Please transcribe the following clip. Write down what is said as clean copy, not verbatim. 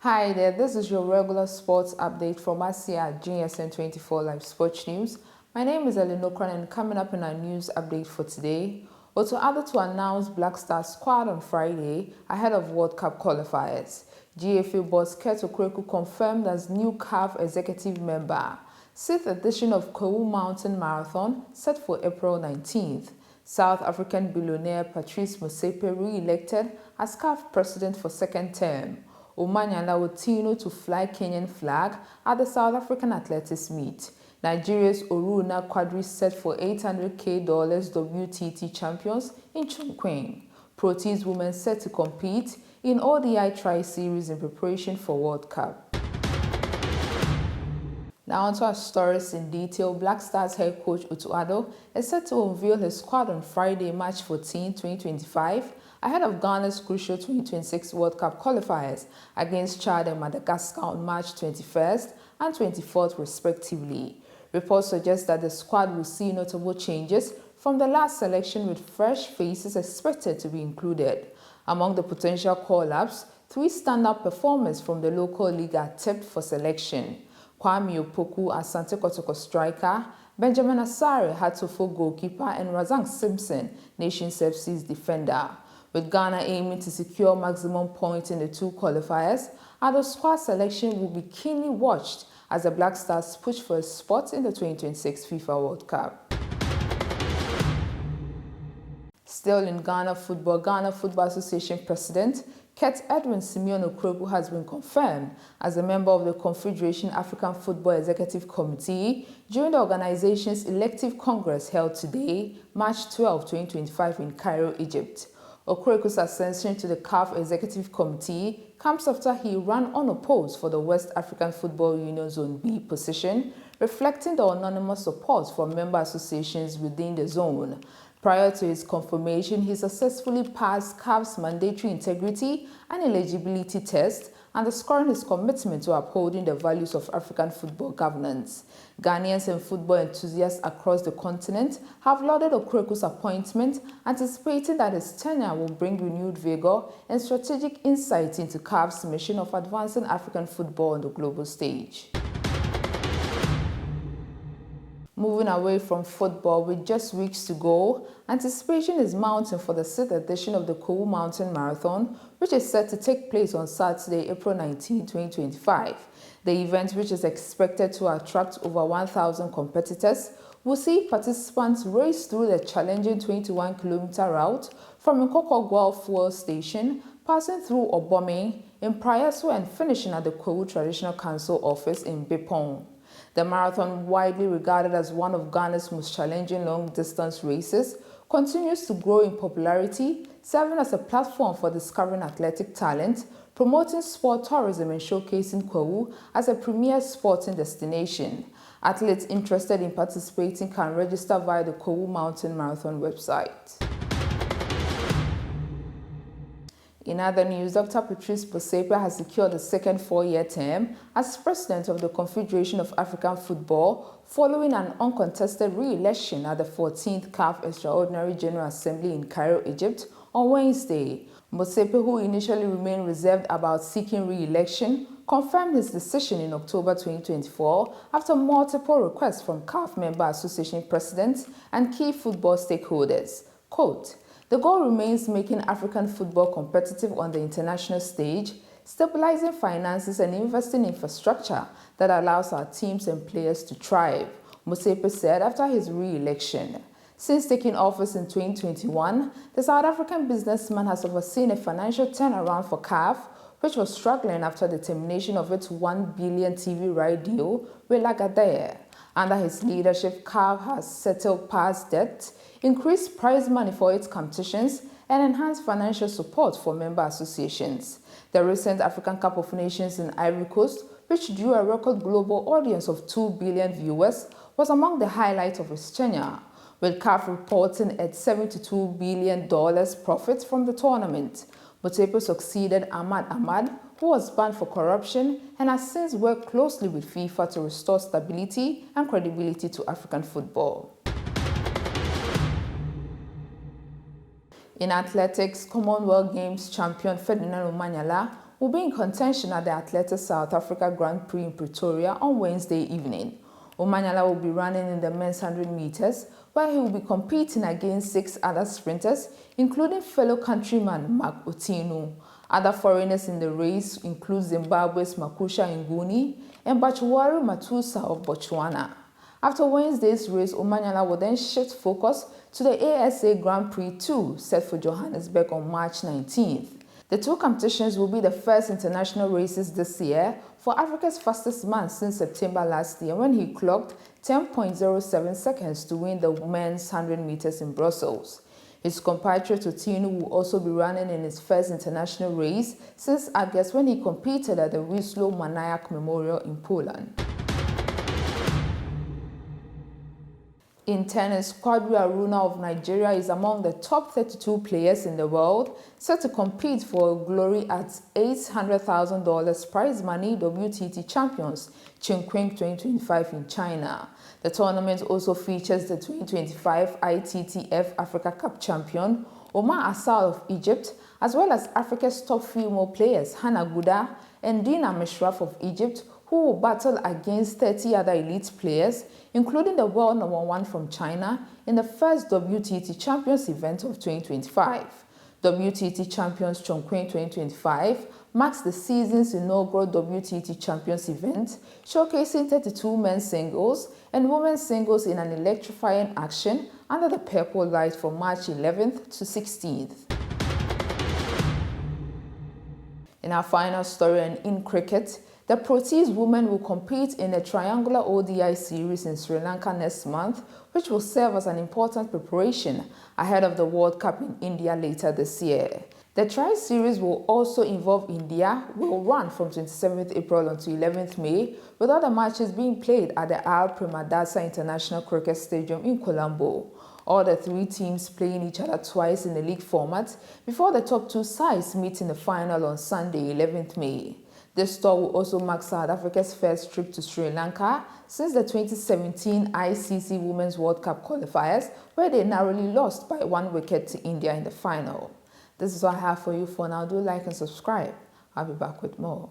Hi there, this is your regular sports update from us here at GSN24 Live Sports News. My name is Elinokran, and coming up in our news update for today, Addo to announce Blackstar squad on Friday ahead of World Cup qualifiers. GFA boss Otto confirmed as new CAF executive member. 6th edition of Kwahu Mountain Marathon set for April 19th. South African billionaire Patrice Motsepe re-elected as CAF president for second term. Omanyala Otino to fly Kenyan flag at the South African Athletics meet. Nigeria's Oruna Quadri set for $800K WTT champions in Chongqing. Proteas women set to compete in ODI Tri-Series in preparation for World Cup. Now onto our stories in detail. Blackstar's head coach Addo is set to unveil his squad on Friday, March 14, 2025, ahead of Ghana's crucial 2026 World Cup qualifiers against Chad and Madagascar on March 21st and 24th respectively. Reports suggest that the squad will see notable changes from the last selection, with fresh faces expected to be included. Among the potential call-ups, 3 standout performers from the local league are tipped for selection. Kwame Opoku, Asante Kotoko striker, Benjamin Asare, Hatofo goalkeeper, and Razak Simpson, Nations FC's defender. With Ghana aiming to secure maximum points in the 2 qualifiers, Addo's squad selection will be keenly watched as the Black Stars push for a spot in the 2026 FIFA World Cup. Still in Ghana Football Association President Ket Edwin Simeon Okrogu has been confirmed as a member of the Confederation African Football Executive Committee during the organization's elective congress held today, March 12, 2025 in Cairo, Egypt. Okrogu's ascension to the CAF Executive Committee comes after he ran unopposed for the West African Football Union Zone B position, reflecting the anonymous support from member associations within the zone. Prior to his confirmation, he successfully passed CAF's mandatory integrity and eligibility test, underscoring his commitment to upholding the values of African football governance. Ghanaians and football enthusiasts across the continent have lauded Okrogu's appointment, anticipating that his tenure will bring renewed vigor and strategic insight into CAF's mission of advancing African football on the global stage. Moving away from football, with just weeks to go, anticipation is mounting for the 6th edition of the Kwahu Mountain Marathon, which is set to take place on Saturday, April 19, 2025. The event, which is expected to attract over 1,000 competitors, will see participants race through the challenging 21-kilometer route from Nkokogwal Fuel Station, passing through Obome in Prayaso and finishing at the Kwahu Traditional Council office in Bepong. The marathon, widely regarded as one of Ghana's most challenging long-distance races, continues to grow in popularity, serving as a platform for discovering athletic talent, promoting sport tourism, and showcasing Kwahu as a premier sporting destination. Athletes interested in participating can register via the Kwahu Mountain Marathon website. In other news, Dr. Patrice Motsepe has secured a second 4-year term as president of the Confederation of African Football following an uncontested re-election at the 14th CAF Extraordinary General Assembly in Cairo, Egypt on Wednesday. Motsepe, who initially remained reserved about seeking re-election, confirmed his decision in October 2024 after multiple requests from CAF member association presidents and key football stakeholders. Quote, "The goal remains making African football competitive on the international stage, stabilizing finances and investing in infrastructure that allows our teams and players to thrive," Motsepe said after his re-election. Since taking office in 2021, the South African businessman has overseen a financial turnaround for CAF, which was struggling after the termination of its $1 billion TV right deal with Lagardère. Under his leadership, CAF has settled past debt, increased prize money for its competitions, and enhanced financial support for member associations. The recent African Cup of Nations in Ivory Coast, which drew a record global audience of 2 billion viewers, was among the highlights of his tenure, with CAF reporting a $72 billion profit from the tournament. Motsepe succeeded Ahmad, who was banned for corruption and has since worked closely with FIFA to restore stability and credibility to African football. In athletics, Commonwealth Games champion Ferdinand Omanyala will be in contention at the Atletico South Africa Grand Prix in Pretoria on Wednesday evening. Omanyala will be running in the men's 100 meters, where he will be competing against 6 other sprinters, including fellow countryman Mark Otino. Other foreigners in the race include Zimbabwe's Makusha Nguni and Bachuwaru Matusa of Botswana. After Wednesday's race, Omanyala will then shift focus to the ASA Grand Prix 2, set for Johannesburg on March 19th. The two competitions will be the first international races this year for Africa's fastest man since September last year, when he clocked 10.07 seconds to win the men's 100 meters in Brussels. His compatriot Otino will also be running in his first international race since August, when he competed at the Wieslow Maniak Memorial in Poland. In tennis, Quadri Aruna of Nigeria is among the top 32 players in the world, set to compete for glory at $800,000 prize money WTT Champions Chongqing 2025 in China. The tournament also features the 2025 ITTF Africa Cup champion Omar Assal of Egypt, as well as Africa's top female players Hannah Gouda and Dina Meshraf of Egypt, who will battle against 30 other elite players, including the world number 1 from China, in the first WTT Champions event of 2025. WTT Champions Chongqing 2025 marks the season's inaugural WTT Champions event, showcasing 32 men's singles and women's singles in an electrifying action under the purple light from March 11th to 16th. In our final story, and in cricket, the Proteas women will compete in a triangular ODI series in Sri Lanka next month, which will serve as an important preparation ahead of the World Cup in India later this year. The tri-series will also involve India, will run from 27th April until 11th May, with other matches being played at the Al Premadasa International Cricket Stadium in Colombo. All the 3 teams playing each other twice in the league format before the top 2 sides meet in the final on Sunday, 11th May. This tour will also mark South Africa's first trip to Sri Lanka since the 2017 ICC Women's World Cup qualifiers, where they narrowly lost by 1 wicket to India in the final. This is all I have for you for now. Do like and subscribe. I'll be back with more.